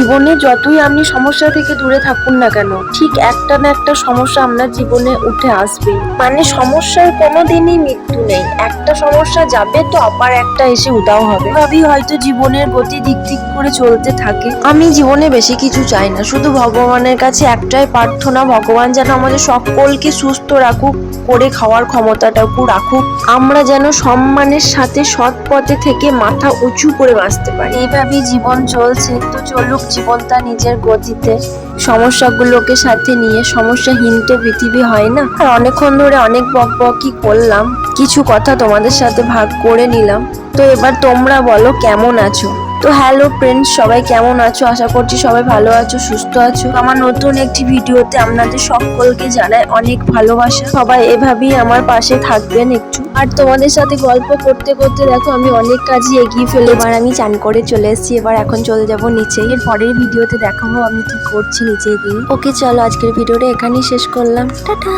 জীবনে যতই আপনি সমস্যা থেকে দূরে থাকুন না কেন, ঠিক একটা না একটা সমস্যা আপনার জীবনে উঠে আসবে। মানে সমস্যার কোনোদিনই মৃত্যু নেই, একটা সমস্যা যাবে তো আবার একটা এসে উধাও হবে। ভাবি হয়তো জীবনের গতি দিক দিক করে চলতে থাকে। আমি জীবনে বেশি কিছু চাই না, শুধু ভগবানের কাছে একটাই প্রার্থনা, ভগবান যেন আমাদের সকলকে সুস্থ রাখুক, করে খাওয়ার ক্ষমতাটাকু রাখুক, আমরা যেন সম্মানের সাথে সৎ পথে থেকে মাথা উঁচু করে বাঁচতে পারি। এইভাবেই জীবন চলছে, তো চলুক জীবনটা নিজের গতিতে, সমস্যাগুলোকে সাথে নিয়ে। সমস্যাহীন তো পৃথিবী হয় না। আর অনেকক্ষণ ধরে অনেক বকবকি করলাম, কিছু কথা তোমাদের সাথে ভাগ করে নিলাম। তো এবার তোমরা বলো কেমন আছো। তো হ্যালো ফ্রেন্ডস, সবাই কেমন আছো? আশা করছি সবাই ভালো আছো, সুস্থ আছো। আমার নতুন একটি ভিডিওতে আপনাদের সকলকে জানাই অনেক ভালোবাসা। সবাই এভাবেই আমার পাশে থাকবেন একটু। আর তোমাদের সাথে গল্প করতে করতে দেখো আমি অনেক কাজই এগিয়ে ফেলে। এবার আমি চান করে চলে এসেছি, এবার এখন চলে যাব নিচে। এর পরের ভিডিওতে দেখাবো আমি কি করছি নিচে গিয়ে। ওকে চলো, আজকের ভিডিওটা এখানেই শেষ করলাম, টাটা।